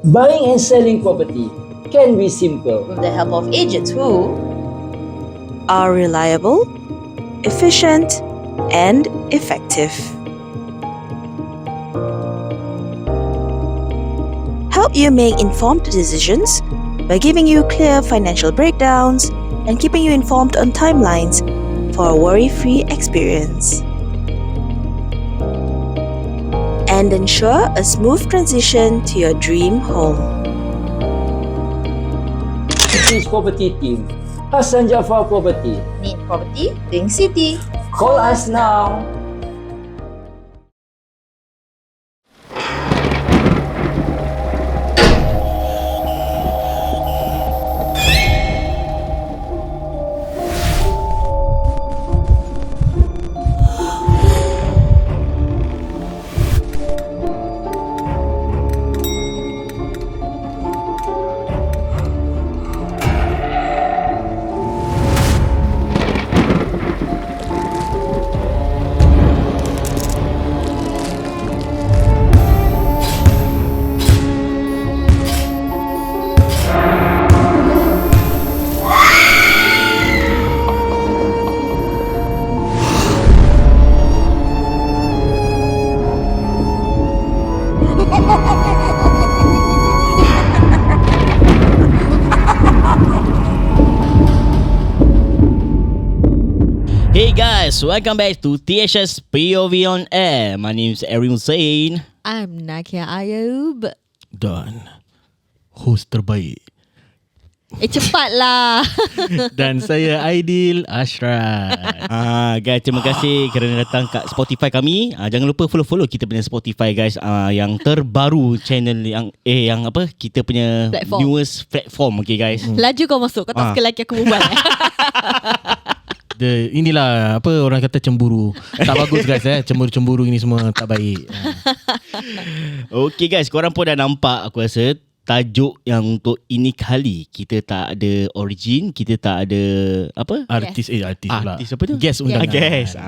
Buying and selling property can be simple. with the help of agents who are reliable, efficient, and effective. Help you make informed decisions by giving you clear financial breakdowns and keeping you informed on timelines for a worry-free experience. And ensure a smooth transition to your dream home. British Property Team, Hassan Jaafar Property. need property, think city. Call us now. Hey guys, welcome back to THS POV on Air. My name is Erin Hussein. I'm Nakia Ayub. Dan host terbaik. Cepatlah. Dan saya Aidil Ashraf. Guys, terima kasih kerana datang kat Spotify kami. Jangan lupa follow kita punya Spotify guys. Yang terbaru channel yang apa? Kita punya Platform. newest platform, okay guys. Laju kau masuk. Kau tak suka lelaki aku berbual. Inilah apa orang kata cemburu. Tak bagus guys cemburu-cemburu ini semua tak baik. Okay guys, korang pun dah nampak aku rasa tajuk yang untuk ini kali kita tak ada origin, kita tak ada apa? Artis pula. Artis apa tu? Guest undangan. Guest.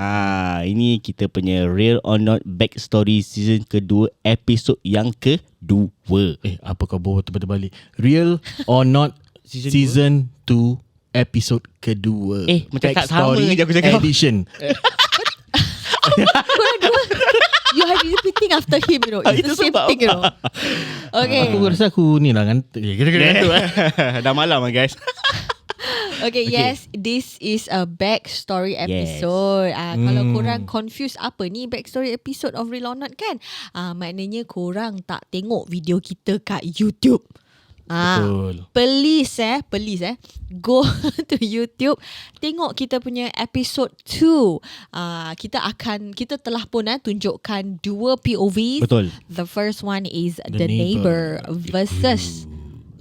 Ini kita punya Real or Not Backstory season kedua, episod yang kedua. Apa kau bawa terbalik? Real or Not season 2 episod kedua. Macam tak sama je aku cakap. Edition. You have been repeating after him, you know. It's Itu the same sebab thing, you know. Okay. Aku rasa aku ni lah kan. Dah malam lah guys. Okay, yes, this is a backstory episode. Kalau korang confused apa ni backstory episode of Real or Not kan? Maknanya korang tak tengok video kita kat YouTube. Betul. Please go to YouTube, tengok kita punya episode 2. Kita telah pun tunjukkan dua POVs. Betul. The first one is The the neighbor Neighbour versus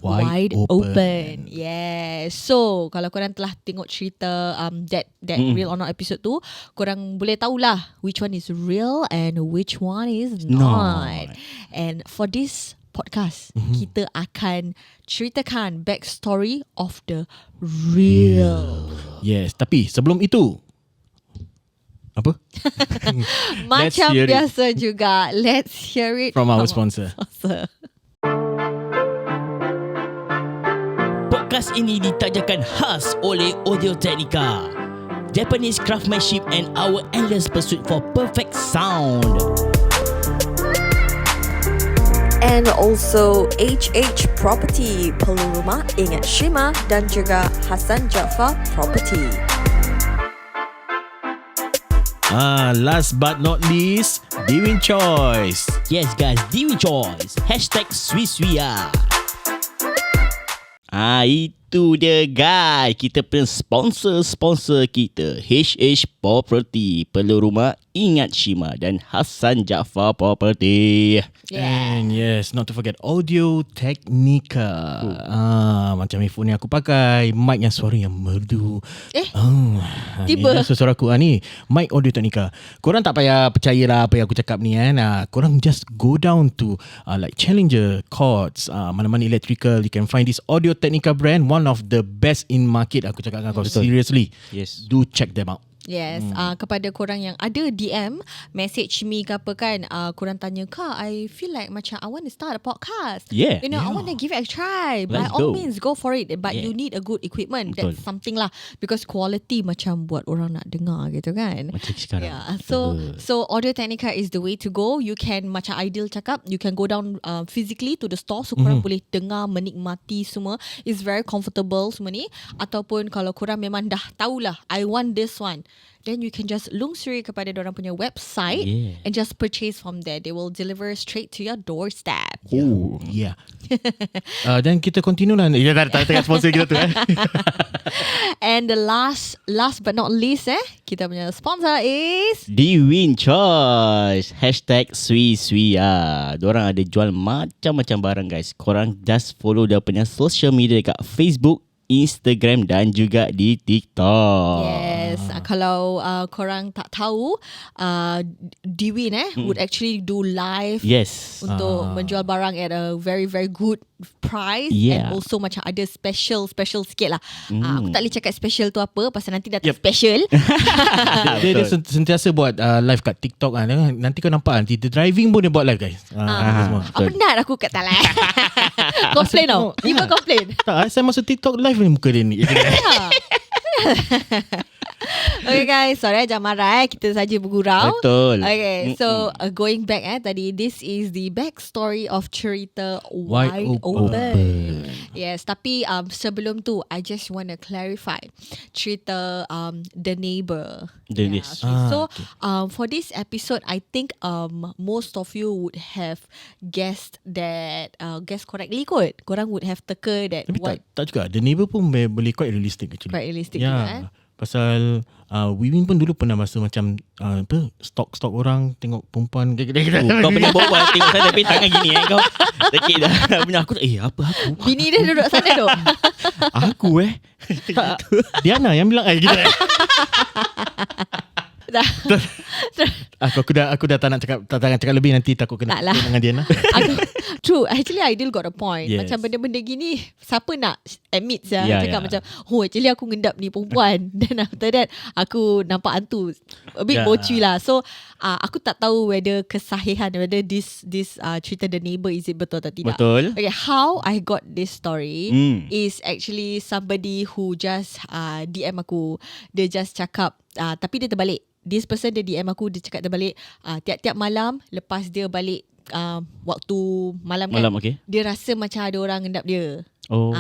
Wide open. Yes. So kalau korang telah tengok cerita that Real or Not episode tu, korang boleh tahulah which one is real and which one is not. And for this podcast, kita akan ceritakan backstory of the real. Yes, tapi sebelum itu apa? Macam hear it. biasa juga, let's hear it From our sponsor. Podcast ini ditajakan khas oleh Audio Technica, Japanese craftsmanship and our endless pursuit for perfect sound. And also HH Property, Perlu Rumah Ingat Shima, dan juga Hassan Jaafar Property. Last but not least, Diwin Choice. Yes guys, Diwi Choice #Swiswia. Itu dia guys, kita punya sponsor kita, HH Property, Perlu Rumah Ingat Shima, dan Hassan Jaafar Property. And yes, not to forget Audio Technica. Macam earphone yang aku pakai, mic yang suara yang merdu. Tiba. Ni suara aku ni mic Audio Technica. Korang tak payah percayalah apa yang aku cakap ni kan. Korang just go down to like Challenger, Courts, mana-mana electrical, you can find this Audio Technica brand, one of the best in market. Aku cakap dengan kau, seriously. Yes. Do check them out. Yes, kepada korang yang ada DM, message me ke apa kan, korang tanya, Kak, I feel like macam I want to start a podcast. Yeah. You know, I want to give it a try. By Let's all go. means, go for it. But Yeah. you need a good equipment. Betul. That's something lah. Because quality macam buat orang nak dengar gitu kan. Macam sekarang. Yeah. So Audio Technica is the way to go. You can, macam Ideal cakap, you can go down physically to the store, so korang boleh dengar, menikmati semua. It's very comfortable semua ni. Ataupun kalau korang memang dah tahulah, I want this one, then you can just lungsuri kepada dorang punya website and just purchase from there. They will deliver straight to your doorstep. Oh, yeah. Dan kita continue lah. Ya, tak tengah sponsor kita tu. And the last but not least, kita punya sponsor is The Win Choice. #Sui Diorang ada jual macam-macam barang guys. Korang just follow dia punya social media dekat Facebook, Instagram dan juga di TikTok. Yes, kalau korang tak tahu, Dewin would actually do live Yes. untuk menjual barang at a very very good price, Yeah. and also macam ada special sikit lah. Aku tak boleh cakap special tu apa pasal nanti dah tak special. Dia sentiasa buat live kat TikTok kan. Nanti kau nampak nanti the driving pun dia buat live guys. Semua. Penat aku kat Thailand. Complain tau. Ni pun complain. Tak, saya masuk TikTok live ni muka dia ni. Okay guys, sorry jangan marah kita saja bergurau. Betul. Okay, so going back tadi, this is the backstory of cerita Wide Wide Open. Yes, tapi sebelum tu I just want to clarify cerita The Neighbor. Yes. So for this episode, I think most of you would have guessed that guessed correctly kot. Korang would have teka that Tapi tak juga. The Neighbor pun boleh quite realistic actually. quite realistic Ya. juga, Pasal Wiwin pun dulu pernah masa macam stok orang tengok perempuan Kau punya berbual tengok saya tapi tangan gini kau. Tekik dah punya aku apa aku? Bini dia duduk sana tu. Aku tak, Diana yang bilang gitu. Aku dah tak nak cakap lebih, nanti takut kena Tak lah. dengan Diana. True, actually Aidil got a point. Yes. Macam benda-benda gini, siapa nak admit Yeah, cakap yeah. macam, oh actually aku ngendap ni perempuan. Then after that aku nampak hantu. A bit Yeah. bocui lah. So aku tak tahu whether kesahihan, whether this cerita The Neighbor is it betul atau tidak. Betul. Okay, how I got this story is actually somebody who just DM aku. Dia just cakap, tapi dia terbalik. This person dia DM aku, dia cakap terbalik, tiap-tiap malam lepas dia balik waktu malam kan, Okay. dia rasa macam ada orang ngendap dia. Oh.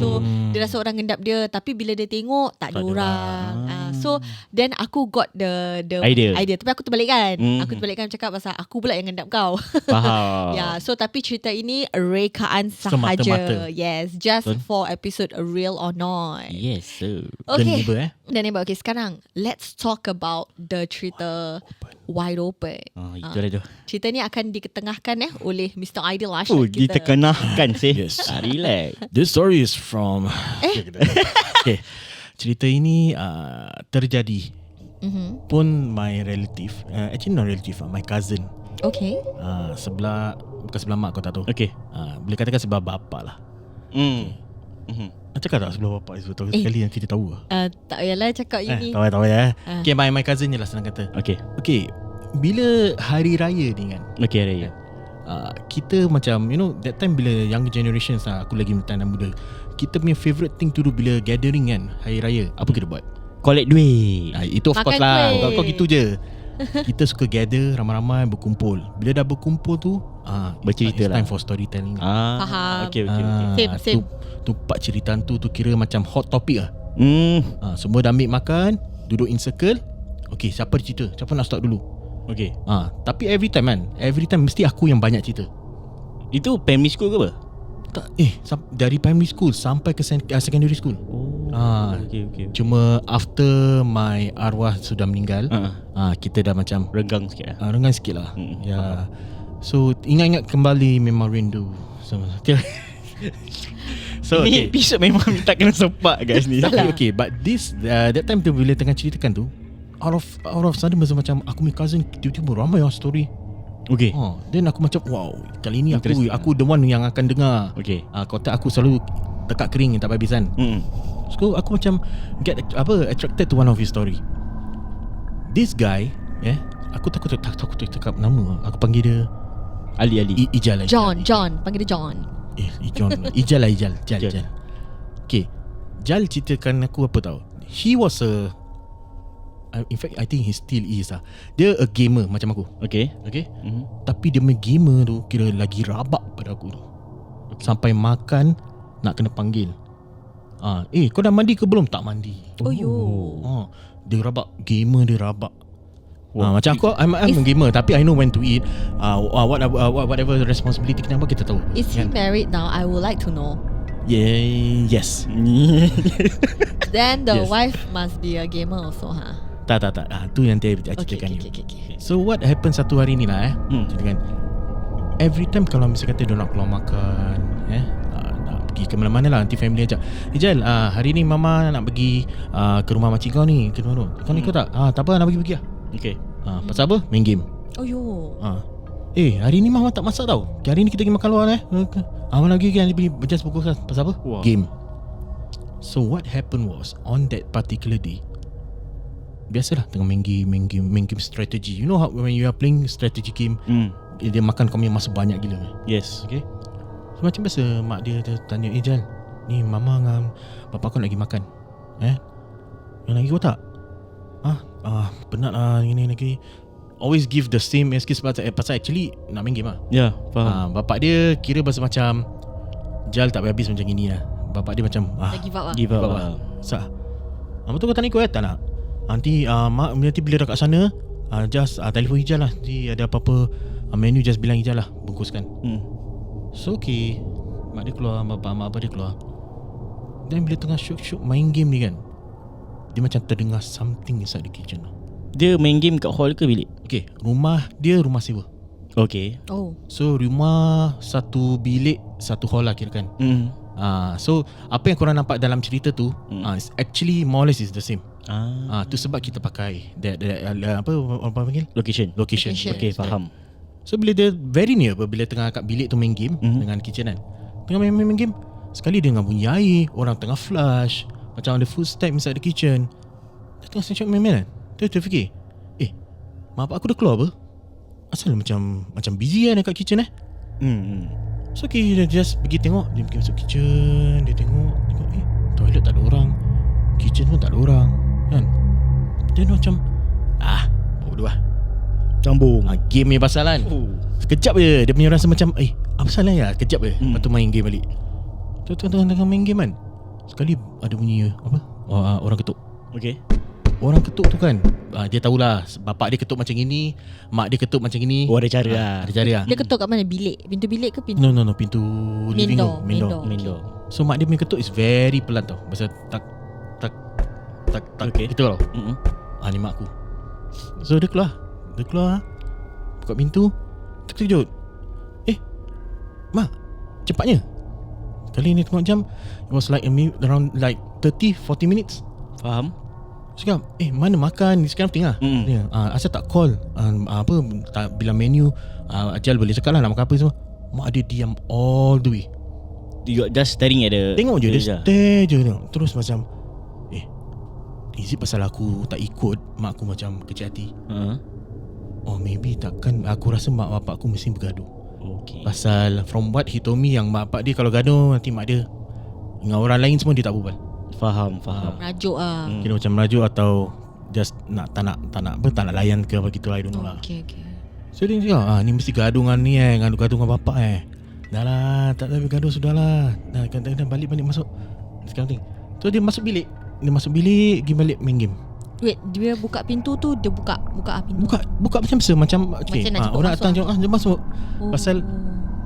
So dia rasa orang ngendap dia, tapi bila dia tengok tak ada orang. So then aku got the Idea. Tapi aku terbalikkan. Aku terbalikkan cakap pasal aku pula yang ngendap kau. Faham. Yeah, so tapi cerita ini rekaan Semata-mata. sahaja. Yes, just Betul. for episode Real or Not. Yes sir. The Okay. Neighbor Dan Neighbor, okay, sekarang let's talk about the cerita Wide Open. Itu dah tu. Cerita ni akan diketengahkan oleh Mr. Aidil Ashad Oh, kita. ditekenahkan sih. Yes. Relax. This story is from okay. Cerita ini terjadi pun my relative, actually not relative, my cousin, Okay. bukan sebelah mak, kau tak tahu. Okay. Boleh katakan sebelah bapa lah. Nak cakap tak sebelah bapa betul sekali, nanti dia tahu. Tak payahlah cakap ini. Tahu Okay, my cousin je lah senang kata. Okay. Okay, bila hari raya ni kan, Okay Raya. kita macam that time bila younger generations aku lagi tanah muda, kita punya favourite thing to do bila gathering kan hari raya, apa kita buat? Collect duit. Itu of course Makan lah. kuih. Kau gitu je. Kita suka gather ramai-ramai, berkumpul. Bila dah berkumpul tu Bercerita it's lah. time for storytelling. Faham. Okay. Same. Tu part cerita tu kira macam hot topic lah. Semua dah ambil makan, duduk in circle. Okay, siapa cerita? Siapa nak start dulu? Okay. Tapi every time mesti aku yang banyak cerita. Itu primary school ke apa? Tak, dari primary school sampai ke secondary school. Okay. Cuma after my arwah sudah meninggal, kita dah macam Renggang sikit lah. renggang sikit lah. Ya. So ingat-ingat kembali memang rindu sama. So Ni okay. episode memang tak kena sepak guys ni. Tapi okay, but this that time tu bila tengah ceritakan tu, out of sudden macam aku punya cousin tiba-tiba ramai story. Okay. Then aku macam wow, kali ni Interesting. aku the one yang akan dengar. Okay. Kotak aku selalu tekak kering tak habis kan. So aku macam attracted to one of his story. This guy, aku takut cakap nama. Aku panggil dia Ali. Ijal. John. Panggil dia John. Ijal. Okay, Jal ceritakan aku apa tahu. He was in fact I think he still is lah. Dia a gamer macam aku. Okay. Tapi dia main gamer tu kira lagi rabak pada aku tu. Sampai makan nak kena panggil. Kau dah mandi ke belum? Tak mandi. Dia rabak. Gamer dia rabak. Macam aku I'm a gamer, tapi I know when to eat. Whatever responsibility kita tahu. Is he married now? I would like to know. Yes. Then the Yes. wife must be a gamer also, Tak. Tu yang dia ceritakan. Okay. So what happened satu hari ni lah ceritakan. Every time kalau misalnya kata dia nak keluar makan, nak pergi ke mana-mana lah, nanti family ajak. Ijal, hari ni mama nak pergi ke rumah makcik kau ni, ke rumah tu. Kau ikut tak? Tak apa, nak pergi lah. Okay. Pasal apa? Main game. Hari ni mama tak masak tau. Hari ni kita pergi makan luar mana lagi kan, dia pergi just pukul kan. Pasal apa? Wow. Game. So what happened was, on that particular day, biasalah tengah main game strategy. You know how when you are playing strategy game, dia makan kau punya masa banyak gila. Yes. Okay. So macam biasa mak dia tanya, Jal, ni mama dengan bapa kau lagi makan. Yang lagi kau tak? Penat lah gini lagi. Always give the same excuse pasal actually nak main game lah. Ya, faham. Bapak dia kira bahasa macam Jal tak habis macam gini lah. Bapak dia macam Dah give up lah. Give up lah. Betul kau tak nak ikut tak nak? Nanti mak nanti bila dah kat sana just telefon Ijal lah. Nanti ada apa-apa menu just bilang Ijal lah, bungkuskan. So okay, mak dia keluar, mak abah dia keluar. Dan bila tengah syuk-syuk main game ni kan, dia macam terdengar something inside the kitchen. Dia main game kat hall ke bilik? Okay, rumah dia rumah sewa. Okay. So rumah satu bilik satu hall lah kira kan. So apa yang korang nampak dalam cerita tu is actually more or less is the same. Tu sebab kita pakai apa orang panggil Location. Okay, faham. So bila dia very near, bila tengah kat bilik tu main game dengan kitchen kan, tengah main game, sekali dia dengar bunyi air, orang tengah flush, macam ada footstep inside the kitchen. Dia tengah senyap main kan. Dia fikir, mak bapak aku dah keluar apa? Asal macam busy kan dekat kitchen So okay, dia just pergi tengok. Dia pergi masuk kitchen, dia tengok toilet tak ada orang, kitchen pun tak ada orang kan. Dia macam bodoh lah, Cambung. game ni pasal kan. Sekejap je dia punya rasa macam apa salah ya, sekejap je. Lepas tu main game balik. Tengah main game kan, sekali ada bunyi apa, orang ketuk. Okay. Orang ketuk tu kan, dia tahulah bapak dia ketuk macam ini, mak dia ketuk macam ini. Ada cara lah. Ada cara lah. Dia ketuk kat mana? Bilik? Pintu bilik ke pintu? No, pintu living room, main door. Main door. So mak dia punya ketuk is very pelan tau. Pasal tak Okay. itu tau. Ni mak aku. So dia keluar, buka pintu, terkejut. Mak, cepatnya. Kali ni tengok jam, it was like around like 30-40 minutes. Faham? Cakap, mana makan, this kind of thing lah. Asal tak call tak bilang menu, Ajal boleh cakap lah nak makan apa semua. Mak dia diam all the way. You just staring at the Tengok je, dia stare je tengok. Terus macam is it pasal aku tak ikut, mak aku macam kecil hati. Maybe takkan, aku rasa mak bapak aku mesti bergaduh. Okay. Pasal from what he told me, yang mak bapak dia kalau gaduh, nanti mak dia dengan orang lain semua dia tak berbual. Faham. Merajuk lah. Kira macam merajuk atau just tak nak layan ke apa gitu lah, I don't know lah. Okay. So dia cakap, ni mesti gaduh dengan ni gaduh dengan bapak Dah lah, tak ada gaduh sudah lah. Dah balik masuk sekarang. So dia masuk bilik, pergi balik main game. Wait, dia buka pintu tu, dia buka pintu. Buka macam biasa, macam okay, nak jemput orang masuk. datang dia masuk. Pasal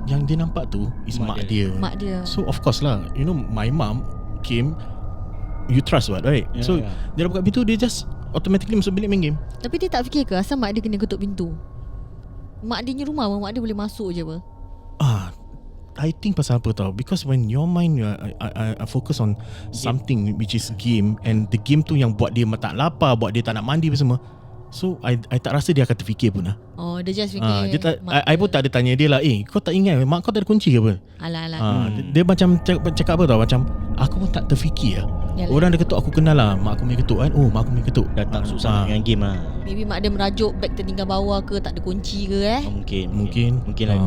yang dia nampak tu is mak dia. Mak dia. So of course lah, you know, my mom came, you trust what, right? Yeah, So dia buka pintu, dia just automatically masuk bilik main game. Tapi dia tak fikir ke asal mak dia kena ketuk pintu? Mak dia punya rumah, mak dia boleh masuk je apa? I think pasal apa tau, because when your mind I focus on something which is game, and the game tu yang buat dia tak lapar, buat dia tak nak mandi apa semua. So I tak rasa dia akan terfikir pun lah. Dia just fikir Dia tak, I pun tak ada tanya dia lah, kau tak ingat mak kau tak ada kunci ke apa? Alah. Dia macam cakap apa tau, macam aku pun tak terfikir lah. Yalah. Orang dia ketuk, aku kenal lah mak aku punya ketuk kan. Oh, mak aku punya ketuk. Dah tak susah dengan game lah. Maybe mak dia merajuk beg tertinggal bawah ke, tak ada kunci ke Mungkin. Mungkin lah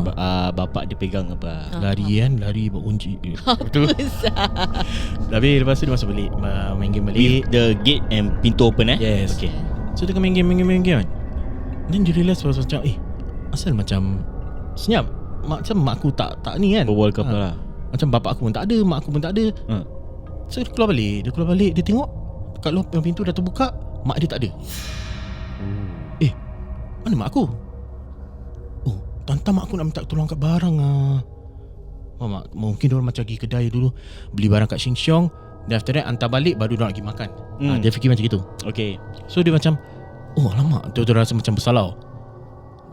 bapak dia pegang apa. Lari bawa kunci. Betul. Tapi lepas tu dia masuk balik, main game balik. With the gate and pintu open Yes. Okay. So dia main game kan. Then dia realise macam asal macam senyap. Macam mak aku tak ni kan. Berbual ke apa lah. Macam bapak aku pun tak ada, mak aku pun tak ada. So dia keluar balik, dia tengok kat luar pintu dah terbuka, mak dia tak ada. Mana mak aku? Oh, tantang mak aku nak minta tolong kat barang ah. Mak, mungkin dia orang macam pergi kedai dulu, beli barang kat Sheng Siong, dan after that hantar balik baru dia nak pergi makan. Dia fikir macam gitu. Okay. So dia macam, oh alamak, dia rasa macam bersalah.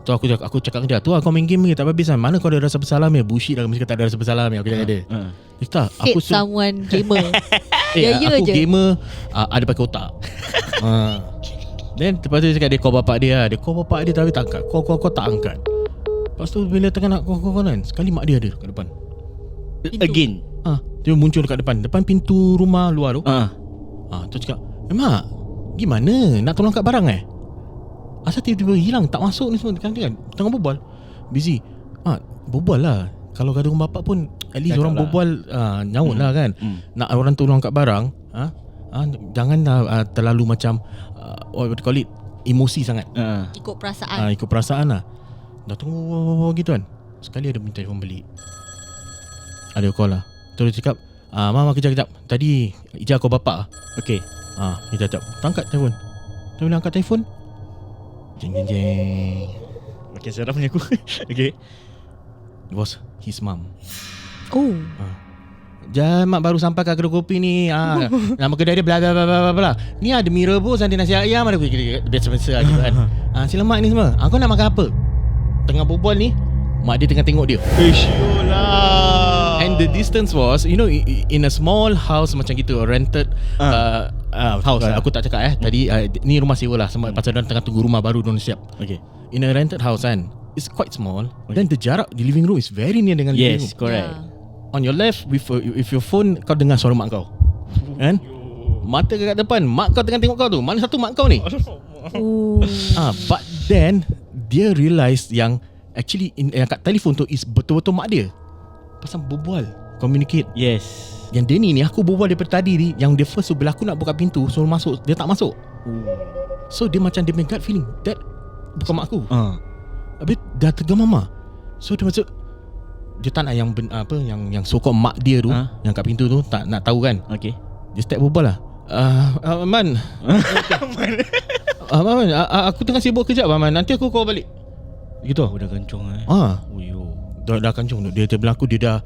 Tu aku cakap dengan dia, tu kau main game ni tak habis kan. Mana kau ada rasa bersalah ni? Bullshit lah, mesti tak ada rasa bersalah ni. Aku cakap dia. Dia tak, Hate someone gamer. aku gamer ada pakai otak. Then lepas tu dia cakap dia call bapak dia. Dia call bapak dia tapi tak angkat. Call tak angkat. Lepas tu bila tengah nak call kan, sekali mak dia ada kat depan. Again. Dia muncul dekat depan pintu rumah luar tu. Tu cakap, mak, gimana? Nak tolong kat barang Asal tiba-tiba hilang, tak masuk ni semua. Kan tengah berbual, busy. Berbual lah. Kalau gaduh dengan bapak pun at least orang berbual nyaut lah kan. Nak orang tolong kat barang, jangan terlalu macam what do you call it, emosi sangat. Ikut perasaan. Ikut perasaan lah. Dah tunggu gitu kan, sekali ada minta telefon balik. Ada call lah. Terus cakap, mama kejap. Tadi Ija call bapak. Okay. Kejap. Angkat telefon. Dia bila angkat telefon, jeng. Okay, seram ni aku. Okay. It was his mum. Oh. Mak baru sampai kat kedai kopi ni. Nama kedai dia bla bla bla bla bla. Ni ada mie rebus, ada nasi ayam, ada biasa-biasa gitu kan. Sila mak ni semua. Kau nak makan apa? Tengah berbual ni, mak dia tengah tengok dia. Isyulah. And the distance was, you know, in a small house macam gitu, rented house. Aku tak cakap tadi ni rumah sewa lah. Pasal dia tengah tunggu rumah baru dia siap. Okay. In a rented house kan, it's quite small. Then the jarak di living room is very near dengan living room. Yes, correct. On your left with your phone, kau dengar suara mak kau. Kan? Mata kat depan, mak kau tengah tengok kau tu. Mana satu mak kau ni? But then dia realise yang actually yang kat telefon tu is betul-betul mak dia. Pasal berbual, communicate. Yes. Yang Danny ni aku berbual daripada tadi ni, yang dia first tu bila aku nak buka pintu suruh masuk, dia tak masuk. So dia macam dia punya gut feeling that bukan mak aku. Habis dah tegar mama. So dia macam dia tak nak yang so-called mak dia tu, yang kat pintu tu tak nak tahu kan. Okay. Dia start berbual lah. Man. Man, aku tengah sibuk kejap Man. Nanti aku call balik. Gitu. Dah kencung Dah kencung. Dia bilang aku dia dah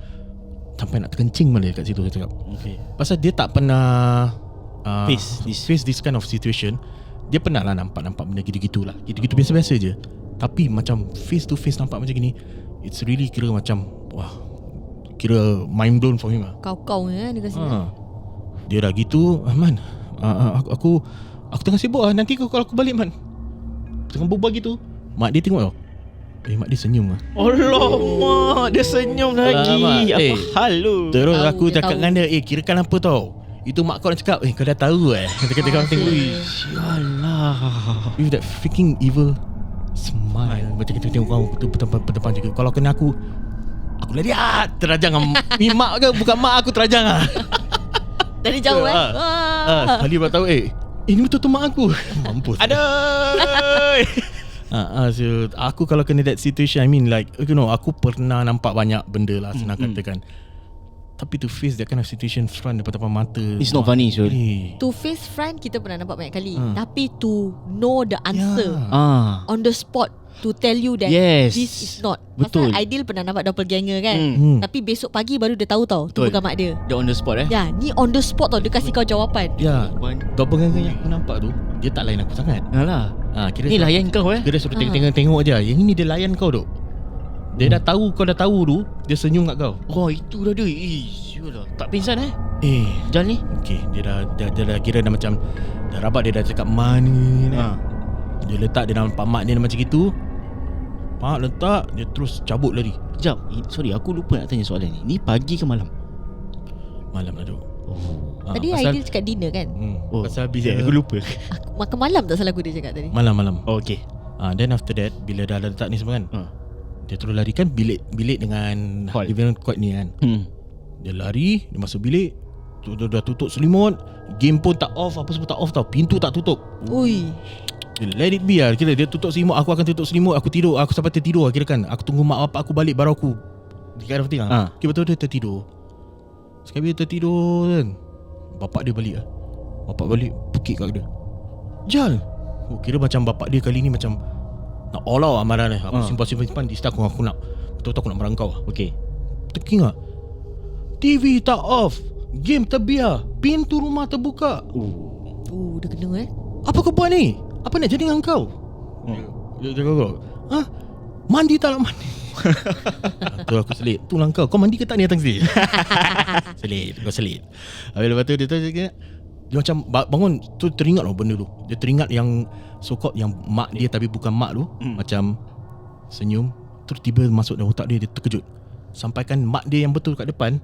sampai nak terkencing malah kat situ, dia cakap. Okay. Pasal dia tak pernah face this kind of situation. Dia pernah lah nampak benda gitu-gitu lah. Gitu-gitu biasa-biasa je. Tapi macam face to face nampak macam gini, it's really kira macam kira mind blown for him lah. Kau dia kasi. Dia dah gitu, Man, aku tengah sibuk lah. Nanti kalau aku balik Man. Tengah berbual gitu, mak dia tengok tau. Mak dia senyum lah. Alamak, dia senyum lagi. Apa hal lu? Terus Tahu, aku dia cakap tahu. dengan dia, kirakan apa tau? Itu mak kau nak cakap, kau dah tahu Kata kau tengok, Sialah. with that freaking evil smile. Macam kita tengok kau depan juga. Kalau kena aku lari terajang. Ni mak ke bukan mak aku terajang lah. Dari jauh Sekali baru tahu ini betul-betul mak aku. Mampus. Aduh. So aku kalau kena that situation, I mean like, you know, aku pernah nampak banyak benda lah, senang katakan. Tapi to face that kind of situation front depan mata, It's not funny, Syul. To face front kita pernah nampak banyak kali. Tapi to know the answer on the spot, to tell you that Yes. this is not. Betul. Pasal Aidil pernah nampak doppelganger kan. Tapi besok pagi baru dia tahu tau, tu Betul. bukan mak dia. Dia on the spot Ya, ni on the spot tau, dia kasih kau jawapan. Ya, doppelganger yang aku nampak tu, dia tak layan aku sangat. Alah. Kira Ni layan kau Dia suruh tengok je. Yang ini dia layan kau duk. Dia dah tahu kau dah tahu tu, dia senyum kat kau. Oh, itu dah dia. Syulah. Tak pingsan Jangan ni? Okay, dia dah kira dah macam dah rabat, dia dah cakap mana. Dia letak, dia nampak mak dia macam gitu. Mak letak, dia terus cabut lari. Sekejap. Sorry, aku lupa nak tanya soalan ni. Ni pagi ke malam? Malam lah duk. Oh. Tadi pasal, Aidil cakap dinner kan? Pasal Bila bila aku lupa. Makan malam tak salah aku dia cakap tadi. malam-malam. Oh, okay. Then after that, bila dah letak ni semua kan, dia terus lari kan bilik dengan Hall. living room quite ni kan. Dia lari, dia masuk bilik, dah tutup selimut, game pun tak off, apa semua tak off tau, pintu tak tutup. Ui. Dia let it be lah. Kira dia tutup selimut, aku akan tutup selimut, aku tidur, aku sampai tertidur lah, kira kan. Aku tunggu mak bapak aku balik baru aku kind of thing lah. Kira betul dia tertidur. Sekali dia tertidur kan, bapak dia balik lah. Bapak balik pekik kat dia, Jal. Kira macam bapak dia kali ni macam nak all out marah dia. Aku simpan di star aku nak betul-betul aku nak marah kau lah. Okay. Teki tak? TV tak off, game terbiar, pintu rumah terbuka. Dia kena Apa kau buat ni? Apa nak jadi dengan kau? Dia cakap kau, mandi tak nak mandi? Tu aku selit. Tu lah kau mandi ke tak ni datang sini? Selit. Kau selit. Habis lepas tu dia cakap, dia macam bangun tu teringat lah benda tu. Dia teringat yang so-called yang mak dia tapi bukan mak tu. Macam senyum. Terus tiba masuk dalam otak dia, dia terkejut. Sampaikan mak dia yang betul kat depan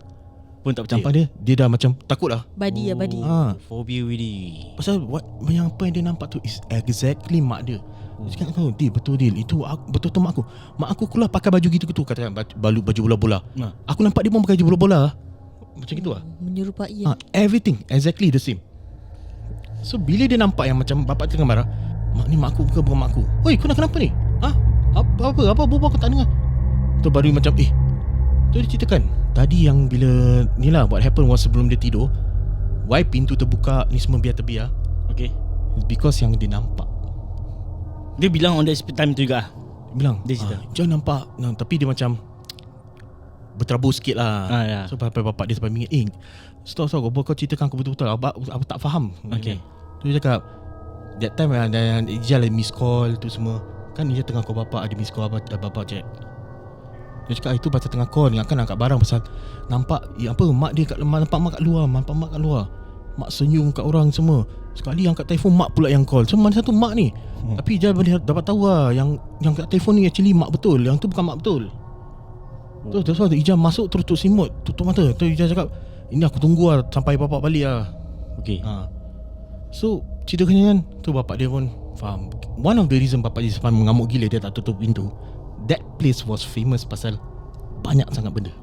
Pun tak percaya. nampak dia dah macam takut lah. Badi. Phobia really. Pasal yang apa yang dia nampak tu is exactly mak dia. Dia cakap kau, Dil, betul Dil, itu betul-betul mak aku. Mak aku keluar pakai baju gitu-gitu, katakan baju bola-bola. Aku nampak dia pun pakai baju bola-bola. Macam gitu lah. Menyerupai Everything exactly the same. So bila dia nampak yang macam bapak tengah marah, mak ni mak aku ke bukan mak aku? Oi, kau nak kenapa ni? Apa berbual aku tak dengar. Tu baru macam tu dia ceritakan tadi yang bila ni lah what happened was sebelum dia tidur, why pintu terbuka ni semua biar terbiar. Okay. It's because yang dia nampak. Dia bilang on that time tu juga. Dia bilang Dia cerita. jangan nampak tapi dia macam berterabur sikit lah. Ya. So bapak dia sampai mingat, stop kau ceritakan aku betul-betul, aku tak faham. Okay. Tu dia cakap that time dan Ijal miss call tu semua. Kan Ijal tengah call bapak, ada miss call bapak check. Dia cakap itu pasal tengah call, ingatkan angkat barang pasal nampak mak dia nampak mak kat luar, mak senyum kat orang semua. Sekali angkat telefon mak pula yang call. So mana satu mak ni. Tapi Ijal dapat tahu lah yang kat telefon ni actually mak betul, yang tu bukan mak betul. Tu so Ijal masuk terus tutup selimut, tutup mata. Tu Ijal cakap, ini aku tunggu lah sampai bapak balik lah. Okay. So ceritakan kan, tu bapak dia pun faham. One of the reason bapak dia sampai mengamuk gila dia tak tutup pintu, that place was famous pasal banyak sangat benda.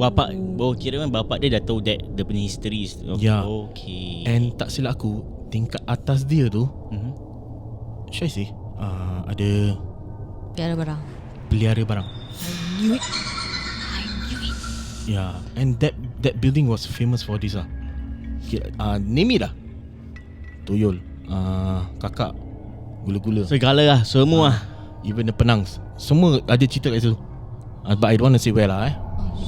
Bapak kira kan bapak dia dah tahu that dia punya history. Ya. Okay. And tak silap aku, tingkat atas dia tu, should I say, ada Tiada barang. pelihara barang. I knew it. Yeah, and that building was famous for this lah. Name it lah. Tuyul, kakak, gula-gula, Segala lah, semua lah. even the penang, semua ada cerita kat situ. But I don't want to say where lah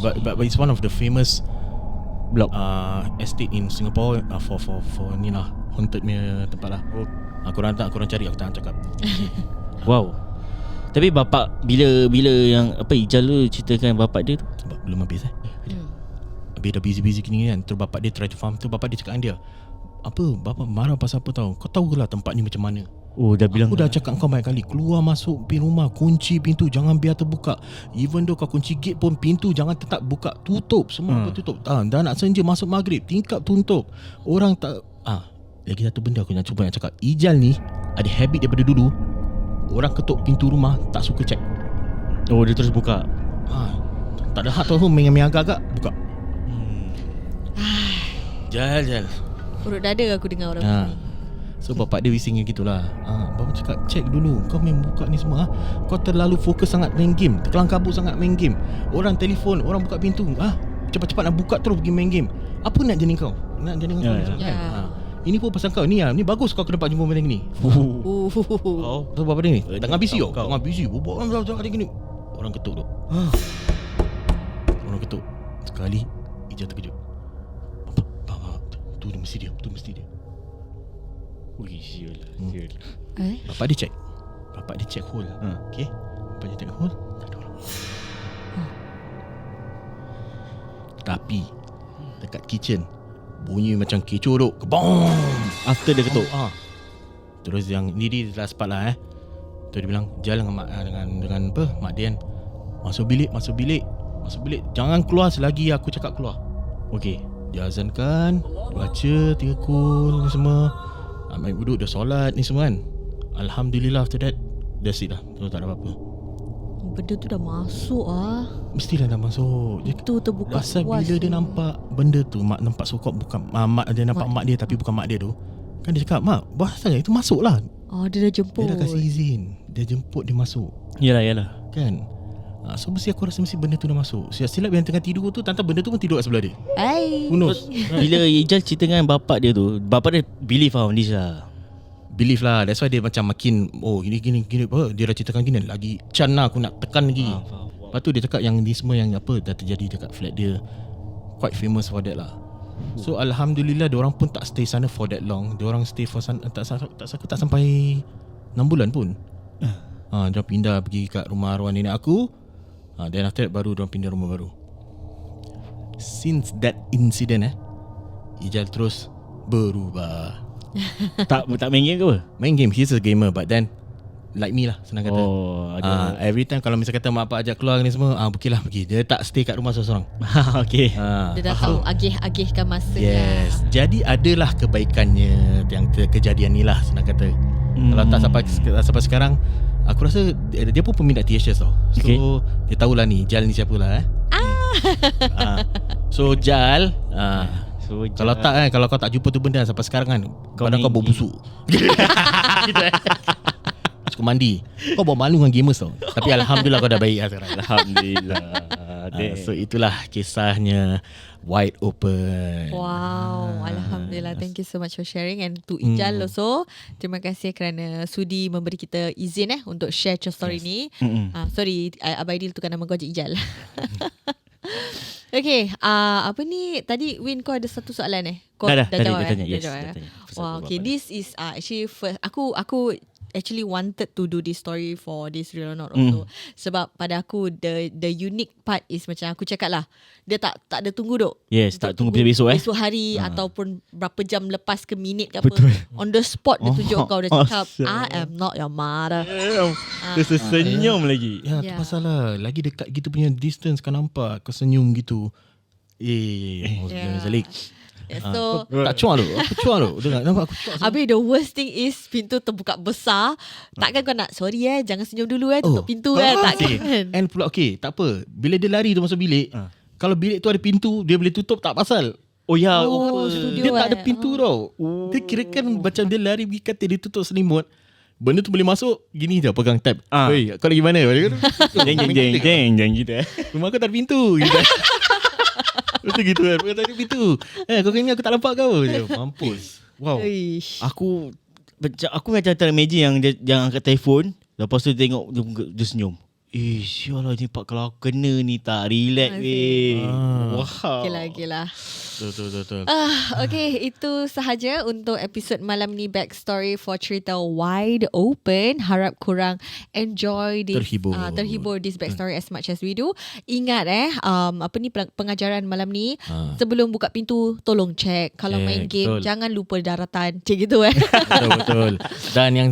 But it's one of the famous Block. estate in Singapore for ni lah, haunted punya tempat lah. Korang cari, aku tak cakap. Wow. Tapi bapak bila yang Ijal tu ceritakan bapak dia tu, Sebab belum habis Habis dah busy gini kan. Terus bapak dia try to faham. Tu bapak dia cakap dengan dia, apa bapak marah pasal apa tau? Kau tahu lah tempat ni macam mana. dah bilang. Aku dah cakap kau banyak kali, keluar masuk pin rumah, kunci pintu, jangan biar terbuka. Even though kau kunci gate pun, pintu jangan tetap buka, tutup, semua tutup. Dah nak senja masuk maghrib, tingkap tutup. Orang tak lagi satu benda aku nak cuba nak cakap, Ijal ni ada habit daripada dulu, orang ketuk pintu rumah tak suka check. Dia terus buka. Tak ada hak tu, main agak-agak buka. Jal. Urut dada aku dengar orang ni. So bapak dia bising gitulah. Bapak cakap, check dulu, kau main buka ni semua. Kau terlalu fokus sangat main game, terkelang kabut sangat main game. Orang telefon, orang buka pintu, cepat-cepat nak buka terus pergi main game. Apa nak jadi kau? Nak jadi kau kan? Ini pun pasal kau ni bagus kau kena dapat jumpa macam ni. So bapak dia ni tengah busy tengah busy. Buat orang macam gini. Orang ketuk tu. Orang ketuk. Sekali Ijal terkejut. Apa? Tu mesti dia. Ui, sial. Bapak dia check hole. Okay. Bapak dia check hole, tak ada orang. Tapi dekat kitchen bunyi macam kecoh duk. Kebom. After dia ketuk. Terus yang ni dia last part lah. Tu dia bilang, jalan dengan mak, dengan apa? Mak dia kan. Masuk bilik. Jangan keluar selagi aku cakap keluar. Okay. Dia azankan, baca 3 kul ni semua. Main duduk, dah solat ni semua kan. Alhamdulillah after that, that's it lah. Tak ada apa-apa. Benda tu dah masuk ah. Mestilah dah masuk. Dia Itu terbuka rasa puas bila dia tu. nampak benda tu, mak nampak sokok bukan mak dia nampak mak dia tapi bukan mak dia tu. Kan dia cakap, "Mak, bahasa itu masuk lah." Oh, dia dah jemput. Dia dah kasih izin. Dia jemput dia masuk. Yalah. Kan? So mesti aku rasa mesti benda tu dah masuk. Silap yang tengah tidur tu, tantang benda tu pun tidur kat sebelah dia. Hai. Who knows? Bila Ijal cerita dengan bapak dia tu, bapak dia believe on this lah. Believe lah. That's why dia macam makin gini apa, dia dah ceritakan gini lagi Chan lah, aku nak tekan lagi. Lepas tu dia cakap yang ni semua yang apa dah terjadi dekat flat dia. Quite famous for that lah. So alhamdulillah diorang pun tak stay sana for that long. Diorang stay for sana tak sampai 6 bulan pun. Diorang pindah pergi kat rumah arwah nenek aku. Then after that baru diorang pindah rumah baru. Since that incident Ijal terus berubah. tak main game ke apa? Main game, he's a gamer but then like me lah, senang kata. Ada. Every time kalau misal kata mak pak ajak keluar ni semua, okey lah pergi. Dia tak stay kat rumah seorang-seorang. Okay. Dia dah tahu agih-agihkan masa Yes. lah. Jadi adalah kebaikannya yang kejadian ni lah, senang kata. Kalau tak sampai sekarang, aku rasa dia pun peminat THS tau. So Okay. dia tahulah ni Jal ni siapa lah So Jal So, kalau tak kalau kau tak jumpa tu benda sampai sekarang kan, badan kau bau busuk. Suka mandi. Kau bawa malu dengan gamers tau. Tapi alhamdulillah kau dah baik lah sekarang. Alhamdulillah. So itulah kisahnya Wide Open. Wow, Alhamdulillah. Thank you so much for sharing. And to Ijal also, terima kasih kerana sudi memberi kita izin untuk share your story ni. Sorry, Abaidil tukar nama kau je Ijal. Okay, apa ni tadi Win, kau ada satu soalan kau Dah jawab tanya. Yes, Dah jawab, dah tanya. Wow, okay, this is actually first aku actually wanted to do this story for this Real or Not also. Sebab pada aku the unique part is macam aku cakap lah, dia tak ada tunggu duk. Yes, tak tunggu besok Esok hari ataupun berapa jam lepas ke minit ke apa. Betul. On the spot dia tunjuk kau, dia cakap awesome. I am not your mother. Dia senyum lagi. Ya, tu Ya. pasal lah. Lagi dekat gitu punya distance kau nampak, kau senyum gitu. Zalik. So Tak cuak tu. Aku cuak tu. Dengar nampak aku cuak. habis the worst thing is pintu terbuka besar. Takkan kau nak sorry jangan senyum dulu tutup pintu takkan. And pula tak apa. Bila dia lari tu masuk bilik, kalau bilik tu ada pintu, dia boleh tutup tak pasal. Oh ya, studio Dia tak ada pintu tau. Dia kirakan macam dia lari pergi katil, dia tutup selimut. Benda tu boleh masuk, gini je pegang tab. Hey, kau lagi mana? Jeng gitu Rumah kau tak ada pintu gitu. Betul gitu kan. Kau tak ada pintu. Kau kena aku tak nampak kau. Mampus. Wow. Ish. Aku macam terimagine yang dia angkat telefon, lepas tu dia tengok dia senyum. Sialah ni pak, kalau aku kena ni tak relax weh. Wow. Okay lah. Betul. Okay, itu sahaja untuk episod malam ni, backstory for cerita Wide Open. Harap korang enjoy this, terhibur this backstory as much as we do. Ingat pengajaran malam ni, sebelum buka pintu tolong check. Kalau main game betul. jangan lupa daratan. Cik gitu Betul. Dan yang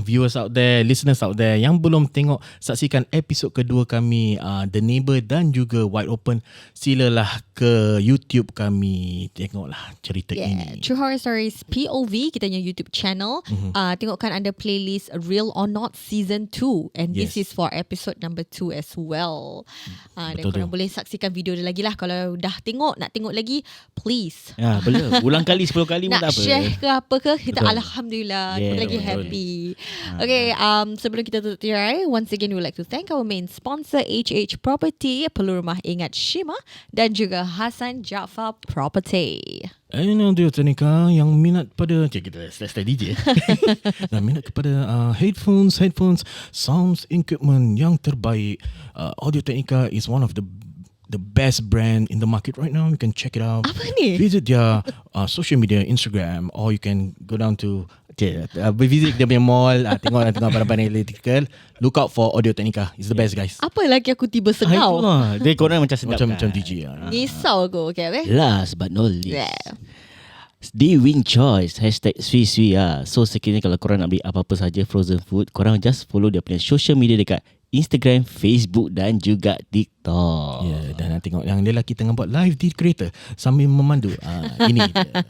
viewers out there, listeners out there yang belum tengok, saksikan episod kedua kami The Neighbour dan juga Wide Open, silalah ke YouTube kami, tengoklah cerita ini. True Horror Stories POV, kita punya YouTube channel. Tengokkan ada playlist Real or Not Season 2, and this is for episode number 2 as well. Dan korang boleh saksikan video dia lagi lah. Kalau dah tengok, nak tengok lagi, please. Ya, boleh. Ulang kali 10 kali pun nak tak apa. share ke apa ke, kita Betul. Alhamdulillah Yeah, kita lagi betul. happy. Okay, sebelum kita tutup tirai, once again we would like to thank our main sponsor HH Property, Perlu Rumah Ingat Shima, dan juga Hassan Jaafar Property. Audio Technica yang minat pada kita stay DJ. Dan minat kepada headphones, sounds equipment yang terbaik. Audio Technica is one of the best brand in the market right now. You can check it out. Apa ni? Visit their social media, Instagram, or you can go down to visit dia punya mall, tengok barang-barang electrical. Look out for Audio Technica. It's the best, guys. Apa lagi aku tiba sengau? Itulah. Dia korang macam sedap Macam kan? DJ. Risau aku. Okay, habis? Last but not least, Yeah. di Wing Choice #sui-sui So sekiranya kalau korang nak beli apa-apa saja frozen food, korang just follow dia punya social media dekat Instagram, Facebook dan juga TikTok. Ya, dan nak tengok yang lelaki tengah buat live di kereta sambil memandu. Ini dia.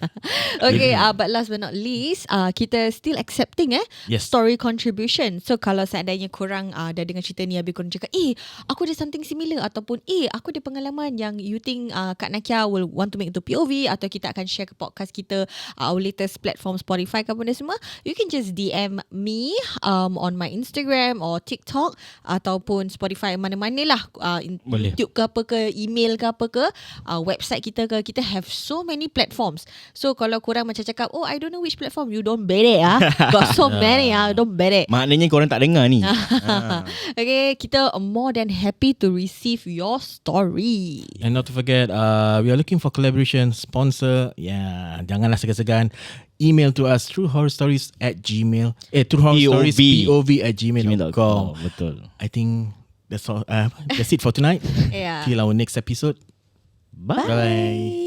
Okay, but last but not least, kita still accepting Yes. story contribution. So kalau seandainya korang dah dengar cerita ni, habis korang cakap, aku ada something similar, ataupun aku ada pengalaman yang you think Kak Nakia will want to make into POV, atau kita akan share ke podcast kita, our latest platform Spotify ke apa semua, you can just DM me on my Instagram or TikTok ataupun Spotify, mana-mana lah, Boleh. YouTube ke apa ke, email ke apa ke, website kita ke, kita have so many platforms. So kalau korang macam cakap, I don't know which platform, you don't bet it got so many don't bet it. Maknanya korang tak dengar ni. Okay, kita more than happy to receive your story. And not to forget, we are looking for collaboration, sponsor. Janganlah segan-segan. Email to us through horrorstories@gmail. Through horrorstories POV@gmail.com. Betul. I think that's all. That's it for tonight. Yeah. Till our next episode. Bye. Bye.